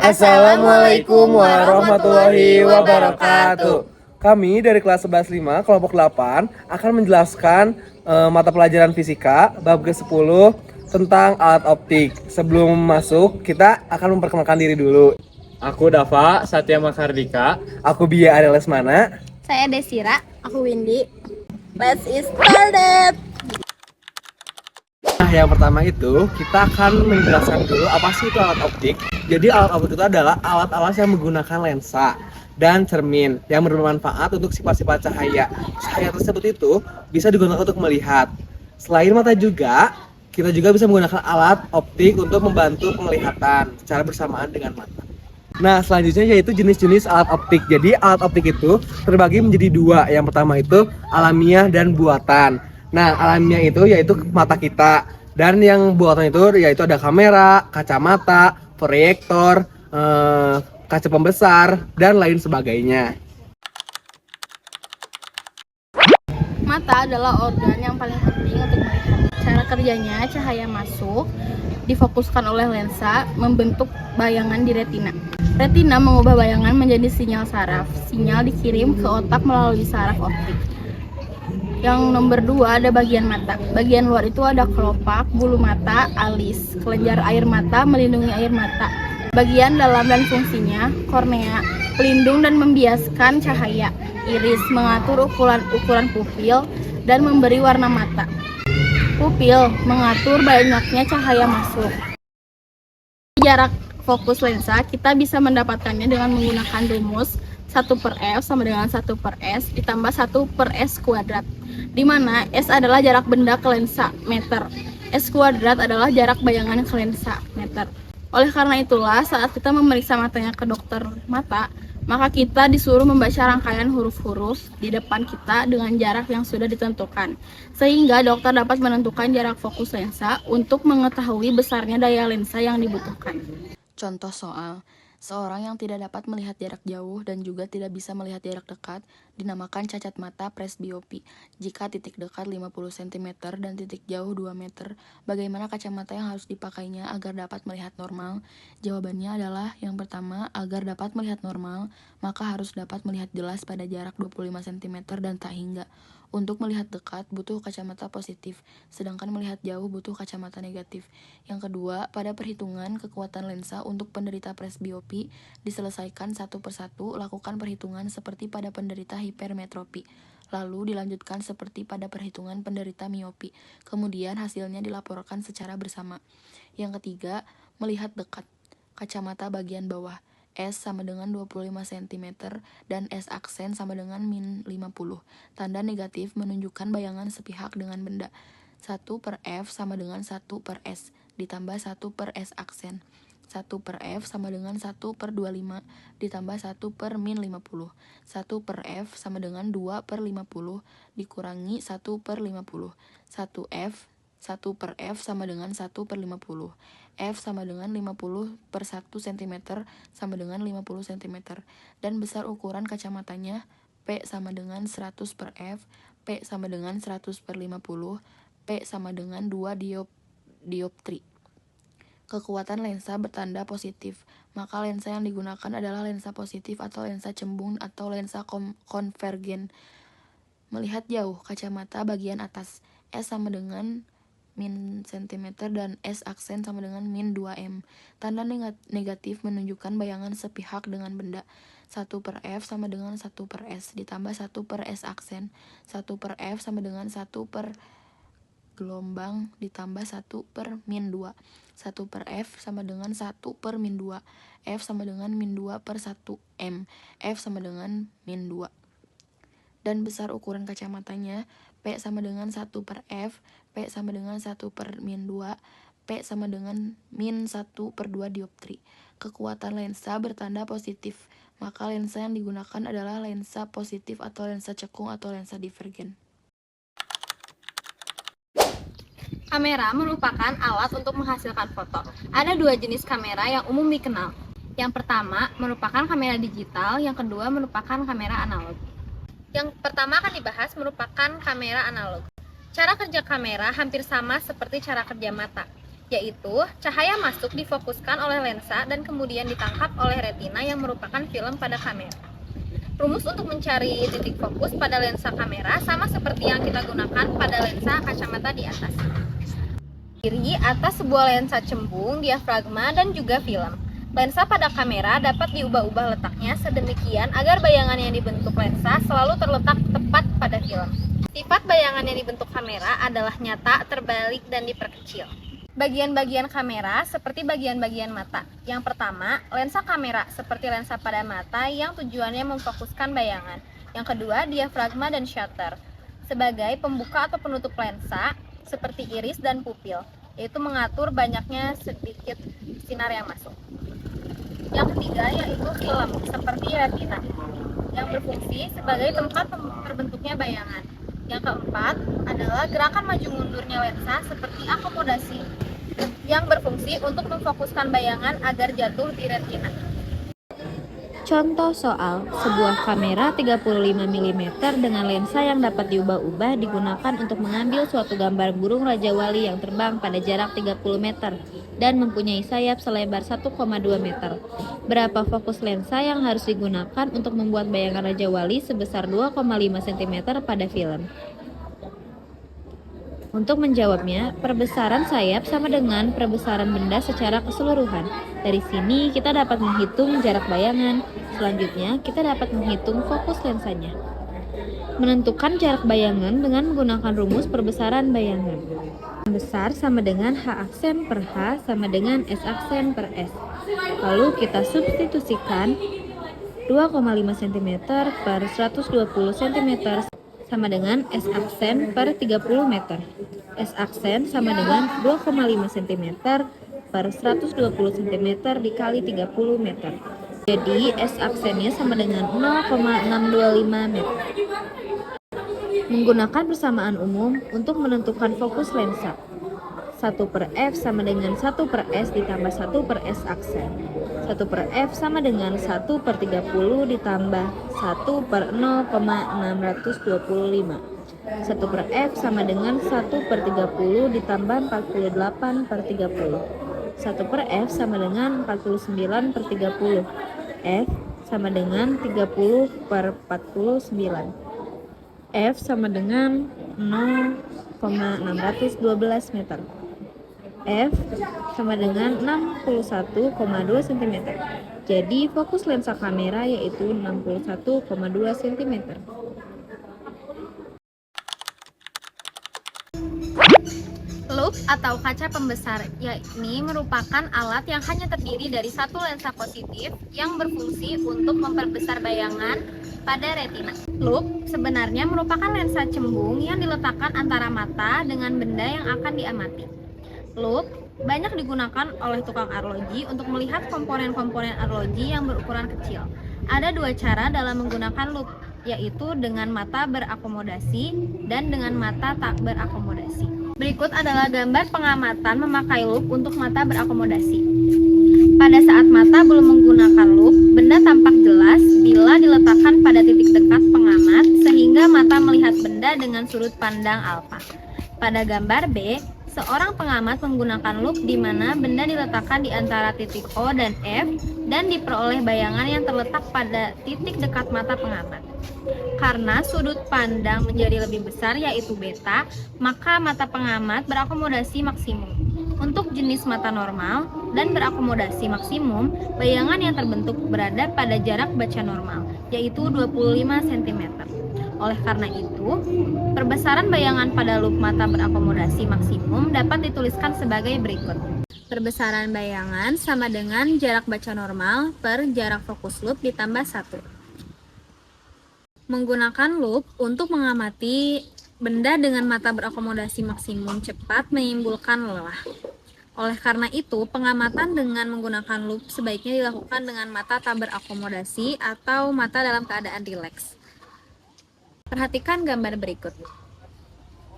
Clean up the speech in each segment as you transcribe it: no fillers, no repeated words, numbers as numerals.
Assalamualaikum warahmatullahi wabarakatuh. Kami dari kelas 11.5 kelompok 8 akan menjelaskan mata pelajaran fisika bab ke-10 tentang alat optik. Sebelum masuk, kita akan memperkenalkan diri dulu. Aku Dava Satya Makardika. Aku Bia Ariel Lesmana. Saya Desira. Aku Windy. Let's start. Nah, yang pertama itu kita akan menjelaskan dulu apa sih itu alat optik. Jadi alat optik itu adalah alat-alat yang menggunakan lensa dan cermin yang bermanfaat untuk sifat-sifat cahaya. Cahaya tersebut itu bisa digunakan untuk melihat. Selain mata juga, kita juga bisa menggunakan alat optik untuk membantu penglihatan secara bersamaan dengan mata. Nah, selanjutnya yaitu jenis-jenis alat optik. Jadi alat optik itu terbagi menjadi dua. Yang pertama itu alamiah dan buatan. Nah, alamiah itu yaitu mata kita. Dan yang buatan itu yaitu ada kamera, kacamata, proyektor, kaca pembesar, dan lain sebagainya. Mata adalah organ yang paling penting untuk melihat. Cara kerjanya, cahaya masuk, difokuskan oleh lensa, membentuk bayangan di retina. Retina mengubah bayangan menjadi sinyal saraf. Sinyal dikirim ke otak melalui saraf optik. Yang nomor 2 ada bagian mata. Bagian luar itu ada kelopak, bulu mata, alis, kelenjar air mata melindungi air mata. Bagian dalam dan fungsinya, kornea, pelindung dan membiaskan cahaya. Iris, mengatur ukuran pupil dan memberi warna mata. Pupil, mengatur banyaknya cahaya masuk. Jarak fokus lensa, kita bisa mendapatkannya dengan menggunakan rumus 1/F sama dengan 1/S ditambah 1/S kuadrat, di mana S adalah jarak benda ke lensa, meter. S kuadrat adalah jarak bayangan ke lensa, meter. Oleh karena itulah, saat kita memeriksa matanya ke dokter mata, maka kita disuruh membaca rangkaian huruf-huruf di depan kita dengan jarak yang sudah ditentukan, sehingga dokter dapat menentukan jarak fokus lensa untuk mengetahui besarnya daya lensa yang dibutuhkan. Contoh soal, seorang yang tidak dapat melihat jarak jauh dan juga tidak bisa melihat jarak dekat dinamakan cacat mata presbiopi. Jika titik dekat 50 cm dan titik jauh 2 meter, bagaimana kacamata yang harus dipakainya agar dapat melihat normal? Jawabannya adalah yang pertama, agar dapat melihat normal, maka harus dapat melihat jelas pada jarak 25 cm dan tak hingga. Untuk melihat dekat butuh kacamata positif, sedangkan melihat jauh butuh kacamata negatif. Yang kedua, pada perhitungan kekuatan lensa untuk penderita presbiopi diselesaikan satu persatu, lakukan perhitungan seperti pada penderita hipermetropi. Lalu dilanjutkan seperti pada perhitungan penderita miopi. Kemudian hasilnya dilaporkan secara bersama. Yang ketiga, melihat dekat. Kacamata bagian bawah. S sama dengan 25 cm dan S aksen sama dengan min 50. Tanda negatif menunjukkan bayangan sepihak dengan benda. 1/F sama dengan 1/S ditambah 1/S aksen. 1/F sama dengan 1/25 ditambah 1/min 50. 1/F sama dengan 2/50 dikurangi 1/50. 1/F sama dengan 1/50. F sama dengan 50 per 1 cm sama dengan 50 cm. Dan besar ukuran kacamatanya, P sama dengan 100/F, P sama dengan 100/50, P sama dengan 2 dioptri. Kekuatan lensa bertanda positif, maka lensa yang digunakan adalah lensa positif atau lensa cembung atau lensa konvergen. Melihat jauh, kacamata bagian atas, S sama dengan min cm dan S aksen sama dengan min 2m. Tanda negatif menunjukkan bayangan sepihak dengan benda. 1/F sama dengan 1/S ditambah 1/S aksen. 1/F sama dengan 1/gelombang ditambah 1/min 2. 1/F sama dengan 1/min 2. F sama dengan min 2 per 1m. F sama dengan min 2. Dan besar ukuran kacamatanya, P sama dengan 1/F, P sama dengan 1/min 2, P sama dengan min 1/2 dioptri. Kekuatan lensa bertanda positif, maka lensa yang digunakan adalah lensa positif atau lensa cekung atau lensa divergen. Kamera merupakan alat untuk menghasilkan foto. Ada 2 jenis kamera yang umum dikenal. Yang pertama merupakan kamera digital, yang kedua merupakan kamera analog. Yang pertama akan dibahas merupakan kamera analog. Cara kerja kamera hampir sama seperti cara kerja mata. yaitu cahaya masuk difokuskan oleh lensa dan kemudian ditangkap oleh retina yang merupakan film pada kamera. Rumus untuk mencari titik fokus pada lensa kamera sama seperti yang kita gunakan pada lensa kacamata di atas. Kiri atas sebuah lensa cembung, diafragma, dan juga film. Lensa pada kamera dapat diubah-ubah letaknya sedemikian agar bayangan yang dibentuk lensa selalu terletak tepat pada film. Sifat bayangan yang dibentuk kamera adalah nyata, terbalik, dan diperkecil. Bagian-bagian kamera seperti bagian-bagian mata. Yang pertama, lensa kamera seperti lensa pada mata yang tujuannya memfokuskan bayangan. Yang kedua, diafragma dan shutter sebagai pembuka atau penutup lensa seperti iris dan pupil, yaitu mengatur banyaknya sedikit sinar yang masuk. Yang ketiga yaitu film seperti retina yang berfungsi sebagai tempat terbentuknya bayangan. Yang keempat adalah gerakan maju mundurnya lensa seperti akomodasi yang berfungsi untuk memfokuskan bayangan agar jatuh di retina. Contoh soal, sebuah kamera 35 mm dengan lensa yang dapat diubah-ubah digunakan untuk mengambil suatu gambar burung Raja Wali yang terbang pada jarak 30 meter dan mempunyai sayap selebar 1,2 meter. Berapa fokus lensa yang harus digunakan untuk membuat bayangan Raja Wali sebesar 2,5 cm pada film? Untuk menjawabnya, perbesaran sayap sama dengan perbesaran benda secara keseluruhan. Dari sini kita dapat menghitung jarak bayangan. Selanjutnya, kita dapat menghitung fokus lensanya. Menentukan jarak bayangan dengan menggunakan rumus perbesaran bayangan. Besar sama dengan H aksen per H sama dengan S aksen per S. Lalu kita substitusikan 2,5 cm per 120 cm sama dengan S aksen per 30 meter. S aksen sama dengan 2,5 cm per 120 cm dikali 30 meter. Jadi S aksennya sama dengan 0,625 meter. Menggunakan persamaan umum untuk menentukan fokus lensa. 1 per F sama dengan 1 per S ditambah 1 per S aksen. 1 per F sama dengan 1 per 30 ditambah 1 per 0,625. 1 per F sama dengan 1 per 30 ditambah 48 per 30. 1 per F sama dengan 49 per 30. F sama dengan 30 per 49. F sama dengan 0,612 meter. F sama dengan 61,2 cm. Jadi fokus lensa kamera yaitu 61,2 cm. Loop atau kaca pembesar, yakni merupakan alat yang hanya terdiri dari satu lensa positif yang berfungsi untuk memperbesar bayangan pada retina. Loop sebenarnya merupakan lensa cembung yang diletakkan antara mata dengan benda yang akan diamati. Loop banyak digunakan oleh tukang arloji untuk melihat komponen-komponen arloji yang berukuran kecil. Ada dua cara dalam menggunakan loop, yaitu dengan mata berakomodasi dan dengan mata tak berakomodasi. Berikut adalah gambar pengamatan memakai loop untuk mata berakomodasi. Pada saat mata belum menggunakan loop, benda tampak jelas bila diletakkan pada titik dekat pengamat sehingga mata melihat benda dengan sudut pandang alfa. Pada gambar B, seorang pengamat menggunakan loop di mana benda diletakkan di antara titik O dan F dan diperoleh bayangan yang terletak pada titik dekat mata pengamat. Karena sudut pandang menjadi lebih besar yaitu beta, maka mata pengamat berakomodasi maksimum. Untuk jenis mata normal dan berakomodasi maksimum, bayangan yang terbentuk berada pada jarak baca normal, yaitu 25 cm. Oleh karena itu, perbesaran bayangan pada loop mata berakomodasi maksimum dapat dituliskan sebagai berikut. Perbesaran bayangan sama dengan jarak baca normal per jarak fokus loop ditambah 1. Menggunakan loop untuk mengamati benda dengan mata berakomodasi maksimum cepat menimbulkan lelah. Oleh karena itu, pengamatan dengan menggunakan loop sebaiknya dilakukan dengan mata tak berakomodasi atau mata dalam keadaan rileks. Perhatikan gambar berikut.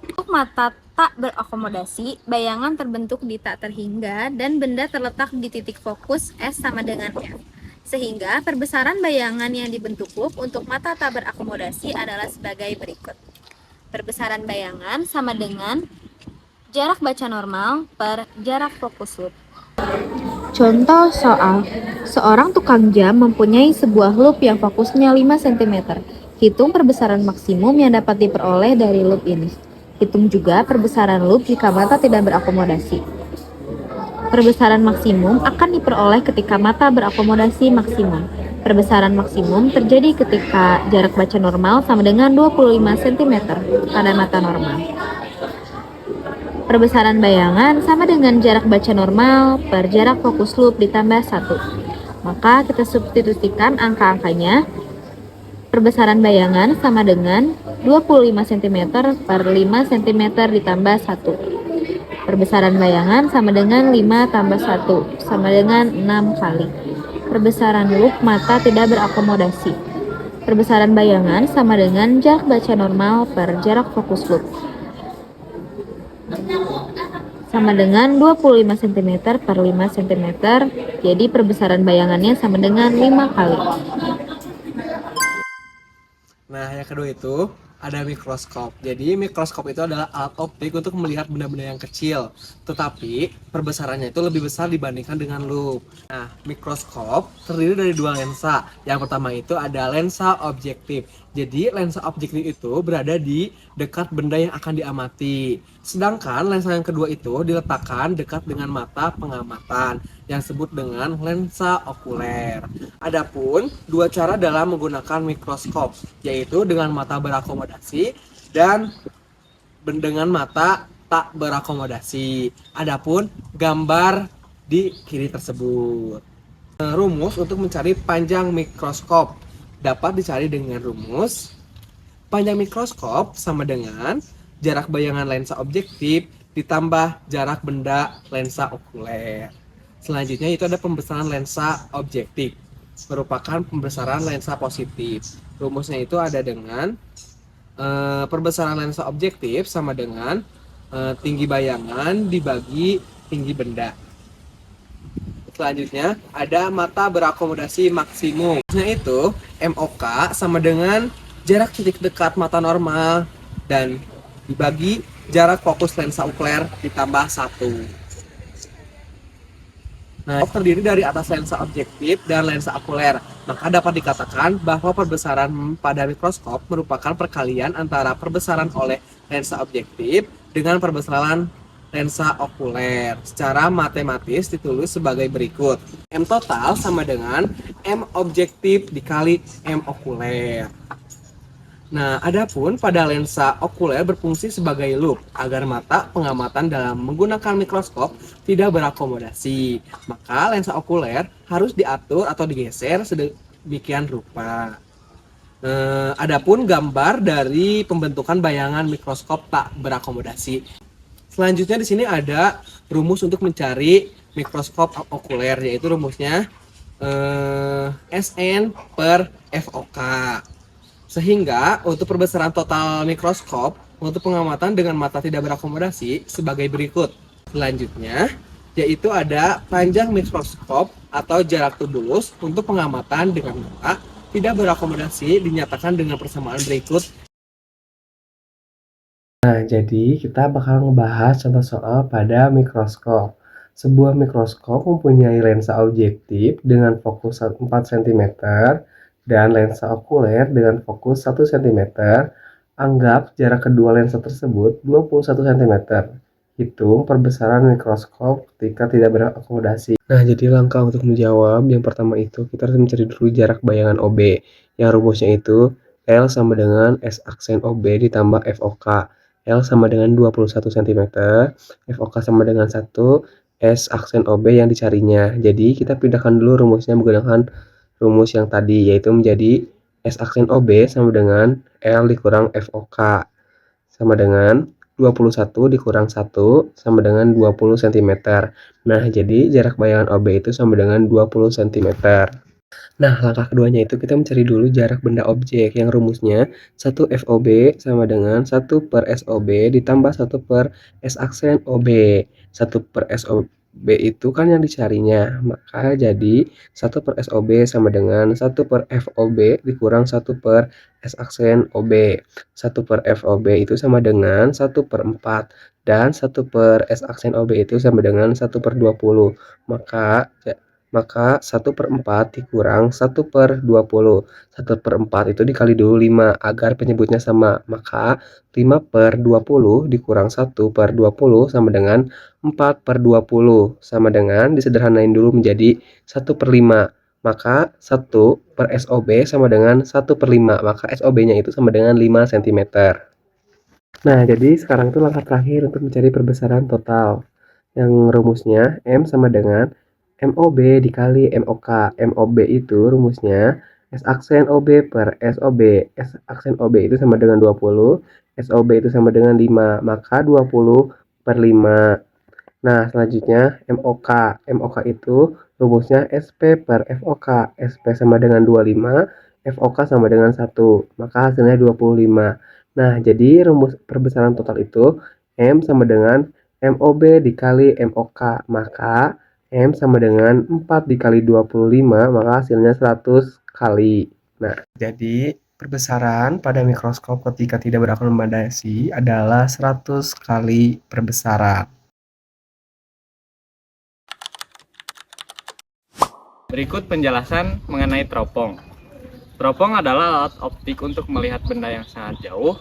Untuk mata tak berakomodasi, bayangan terbentuk di tak terhingga dan benda terletak di titik fokus S sama dengan F. Sehingga perbesaran bayangan yang dibentuk loop untuk mata tak berakomodasi adalah sebagai berikut. Perbesaran bayangan sama dengan jarak baca normal per jarak fokus loop. Contoh soal, seorang tukang jam mempunyai sebuah loop yang fokusnya 5 cm. Hitung perbesaran maksimum yang dapat diperoleh dari loop ini. Hitung juga perbesaran loop jika mata tidak berakomodasi. Perbesaran maksimum akan diperoleh ketika mata berakomodasi maksimum. Perbesaran maksimum terjadi ketika jarak baca normal sama dengan 25 cm pada mata normal. Perbesaran bayangan sama dengan jarak baca normal per jarak fokus loop ditambah 1. Maka kita substitusikan angka-angkanya. Perbesaran bayangan sama dengan 25 cm per 5 cm ditambah 1. Perbesaran bayangan sama dengan 5 tambah 1 sama dengan 6 kali. Perbesaran loop mata tidak berakomodasi. Perbesaran bayangan sama dengan jarak baca normal per jarak fokus loop, sama dengan 25 cm per 5 cm, jadi perbesaran bayangannya sama dengan 5 kali. Nah, yang kedua itu ada mikroskop. Jadi mikroskop itu adalah alat optik untuk melihat benda-benda yang kecil, tetapi perbesarannya itu lebih besar dibandingkan dengan lup. Nah, mikroskop terdiri dari dua lensa. Yang pertama itu ada lensa objektif. Jadi lensa objektif itu berada di dekat benda yang akan diamati. Sedangkan lensa yang kedua itu diletakkan dekat dengan mata pengamatan yang disebut dengan lensa okuler. Adapun dua cara dalam menggunakan mikroskop, yaitu dengan mata berakomodasi dan dengan mata tak berakomodasi. Adapun gambar di kiri tersebut. Rumus untuk mencari panjang mikroskop dapat dicari dengan rumus panjang mikroskop sama dengan jarak bayangan lensa objektif ditambah jarak benda lensa okuler. Selanjutnya itu ada pembesaran lensa objektif, merupakan pembesaran lensa positif. Rumusnya itu ada dengan perbesaran lensa objektif sama dengan tinggi bayangan dibagi tinggi benda. Selanjutnya ada mata berakomodasi maksimum. Itu MOK sama dengan jarak titik dekat mata normal dan dibagi jarak fokus lensa okuler ditambah 1. Nah, terdiri dari atas lensa objektif dan lensa okuler. Maka dapat dikatakan bahwa perbesaran pada mikroskop merupakan perkalian antara perbesaran oleh lensa objektif dengan perbesaran lensa okuler. Secara matematis ditulis sebagai berikut. M total sama dengan M objektif dikali M okuler. Nah, adapun pada lensa okuler berfungsi sebagai loop agar mata pengamatan dalam menggunakan mikroskop tidak berakomodasi. Maka lensa okuler harus diatur atau digeser sedemikian rupa. Adapun gambar dari pembentukan bayangan mikroskop tak berakomodasi. Selanjutnya di sini ada rumus untuk mencari mikroskop okuler, yaitu rumusnya SN per FOK. Sehingga untuk perbesaran total mikroskop untuk pengamatan dengan mata tidak berakomodasi sebagai berikut. Selanjutnya yaitu ada panjang mikroskop atau jarak tubulus untuk pengamatan dengan mata tidak berakomodasi dinyatakan dengan persamaan berikut. Nah, jadi kita bakal ngebahas contoh soal pada mikroskop. Sebuah mikroskop mempunyai lensa objektif dengan fokus 4 cm dan lensa okuler dengan fokus 1 cm. Anggap jarak kedua lensa tersebut 21 cm. Hitung perbesaran mikroskop ketika tidak berakomodasi. Nah, jadi langkah untuk menjawab yang pertama itu kita harus mencari dulu jarak bayangan OB. Yang rumusnya itu L sama dengan S aksen OB ditambah FOK. L sama dengan 21 cm, FOK sama dengan 1, S aksen OB yang dicarinya. Jadi kita pindahkan dulu rumusnya menggunakan rumus yang tadi, yaitu menjadi S aksen OB sama dengan L dikurang FOK sama dengan 21 dikurang 1 sama dengan 20 cm. Nah, jadi jarak bayangan OB itu sama dengan 20 cm. Nah, langkah keduanya itu kita mencari dulu jarak benda objek yang rumusnya 1 FOB sama dengan 1 per SOB ditambah 1 per S aksen OB. 1 per B itu kan yang dicarinya, maka jadi 1 per SOB sama dengan 1 per FOB dikurang 1 per S aksen OB. 1 per FOB itu sama dengan 1 per 4, dan 1 per S aksen OB itu sama dengan 1 per 20. Maka 1 per 4 dikurang 1 per 20. 1 per 4 itu dikali dulu 5 agar penyebutnya sama. Maka 5 per 20 dikurang 1 per 20 sama dengan 4 per 20. Sama dengan disederhanain dulu menjadi 1 per 5. Maka 1 per SOB sama dengan 1 per 5. Maka SOB-nya itu sama dengan 5 cm. Nah, jadi sekarang itu langkah terakhir untuk mencari perbesaran total. Yang rumusnya M sama dengan MOB dikali MOK. MOB itu rumusnya S aksen OB per SOB. S aksen OB itu sama dengan 20. SOB itu sama dengan 5. Maka 20 per 5. Nah, selanjutnya MOK. MOK itu rumusnya SP per FOK. SP sama dengan 25. FOK sama dengan 1. Maka hasilnya 25. Nah, jadi rumus perbesaran total itu M sama dengan MOB dikali MOK. Maka M sama dengan 4 dikali 25, maka hasilnya 100 kali. Nah, jadi perbesaran pada mikroskop ketika tidak berakomodasi adalah 100 kali perbesaran. Berikut penjelasan mengenai teropong. Teropong adalah alat optik untuk melihat benda yang sangat jauh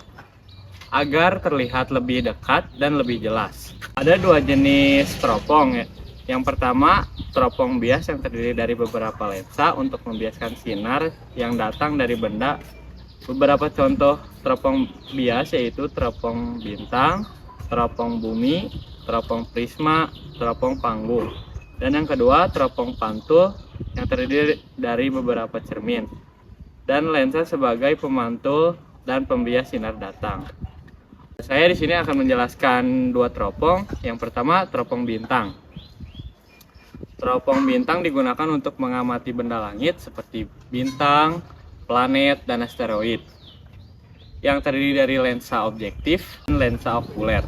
agar terlihat lebih dekat dan lebih jelas. Ada dua jenis teropong ya. Yang pertama, teropong bias yang terdiri dari beberapa lensa untuk membiaskan sinar yang datang dari benda. Beberapa contoh teropong bias yaitu teropong bintang, teropong bumi, teropong prisma, teropong panggung. Dan yang kedua, teropong pantul yang terdiri dari beberapa cermin dan lensa sebagai pemantul dan pembias sinar datang. Saya di sini akan menjelaskan dua teropong. Yang pertama, teropong bintang. Teropong bintang digunakan untuk mengamati benda langit seperti bintang, planet, dan asteroid yang terdiri dari lensa objektif dan lensa okuler.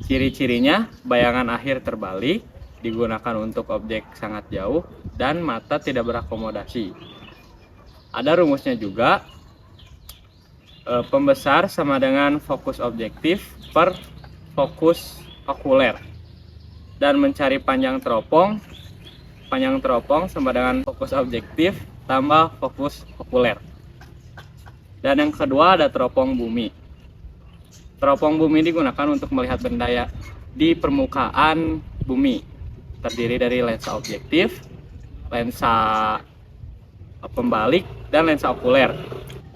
Ciri-cirinya, bayangan akhir terbalik, digunakan untuk objek sangat jauh, dan mata tidak berakomodasi. Ada rumusnya juga, pembesar sama dengan fokus objektif per fokus okuler. Dan mencari panjang teropong sama dengan fokus objektif tambah fokus okuler. Dan yang kedua ada teropong bumi. Teropong bumi digunakan untuk melihat benda di permukaan bumi. Terdiri dari lensa objektif, lensa pembalik, dan lensa okuler.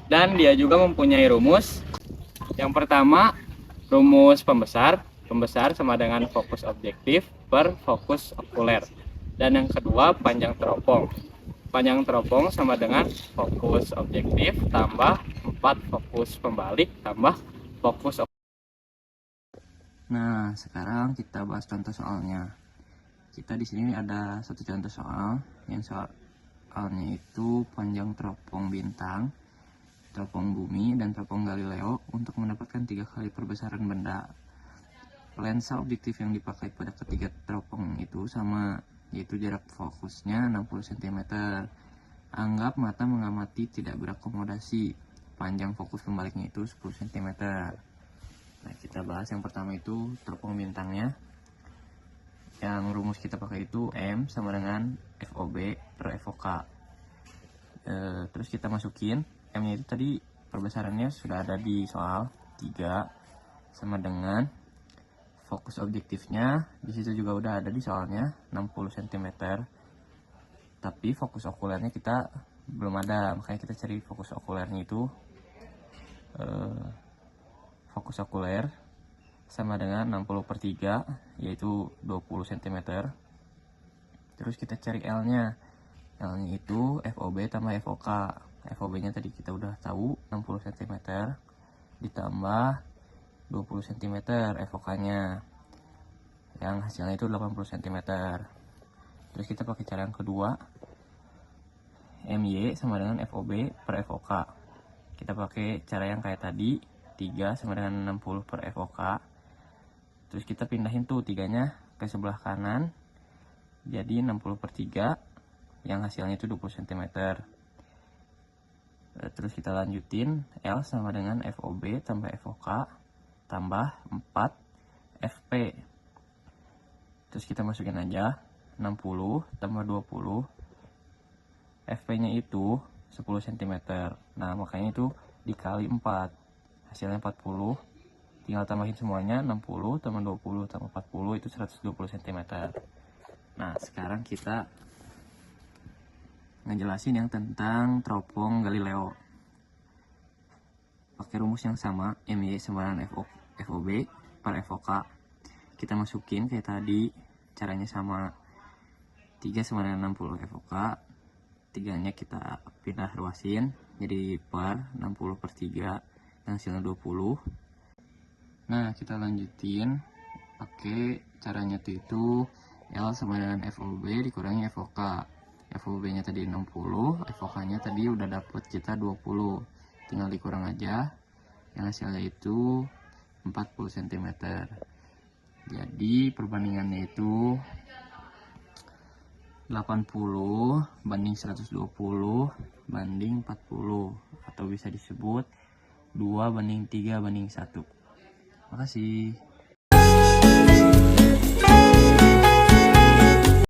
Dan dia juga mempunyai rumus. Yang pertama, rumus pembesar. Pembesar sama dengan fokus objektif per fokus okuler. Dan yang kedua, panjang teropong. Panjang teropong sama dengan fokus objektif tambah 4 fokus pembalik tambah fokus okuler. Nah, sekarang kita bahas contoh soalnya. Kita di sini ada satu contoh soal. Yang soalnya itu panjang teropong bintang, teropong bumi, dan teropong Galileo untuk mendapatkan 3 kali perbesaran benda. Lensa objektif yang dipakai pada ketiga teropong itu sama, yaitu jarak fokusnya 60 cm. Anggap mata mengamati tidak berakomodasi. Panjang fokus pembaliknya itu 10 cm. Nah, kita bahas yang pertama itu teropong bintangnya. Yang rumus kita pakai itu M sama dengan FOB per FOK. Terus kita masukin M-nya itu tadi perbesarannya sudah ada di soal 3 sama dengan fokus objektifnya di situ juga udah ada di soalnya 60 cm. Tapi fokus okulernya kita belum ada, makanya kita cari fokus okulernya itu fokus okuler sama dengan 60 per 3 yaitu 20 cm. Terus kita cari L-nya. L-nya itu FOB tambah FOK. FOB-nya tadi kita udah tahu 60 cm ditambah 20 cm FOK-nya yang hasilnya itu 80 cm. Terus kita pakai cara yang kedua, MY sama dengan FOB per FOK. Kita pakai cara yang kayak tadi, 3 sama dengan 60 per FOK. Terus kita pindahin tuh 3-nya ke sebelah kanan, jadi 60/3 yang hasilnya itu 20 cm. Terus kita lanjutin, L sama dengan FOB tambah FOK tambah 4 FP. Terus kita masukin aja 60 tambah 20, FP nya itu 10 cm. Nah makanya itu dikali 4, hasilnya 40. Tinggal tambahin semuanya, 60 tambah 20 tambah 40 itu 120 cm. Nah sekarang kita ngejelasin yang tentang teropong Galileo. Pakai rumus yang sama, MY sama dengan FOB per FOK. Kita masukin kayak tadi, caranya sama. 3 sama dengan 60 FOK, 3-nya kita pindah ruasin jadi per 60/3 dan hasilnya 20. Nah kita lanjutin pakai caranya itu L sama dengan FOB dikurangi FOK. FOB nya tadi 60, FOK nya tadi udah dapet kita 20, tinggal dikurang aja, yang hasilnya itu 40 cm. Jadi perbandingannya itu 80 banding 120 banding 40, atau bisa disebut 2 banding 3 banding 1. Makasih.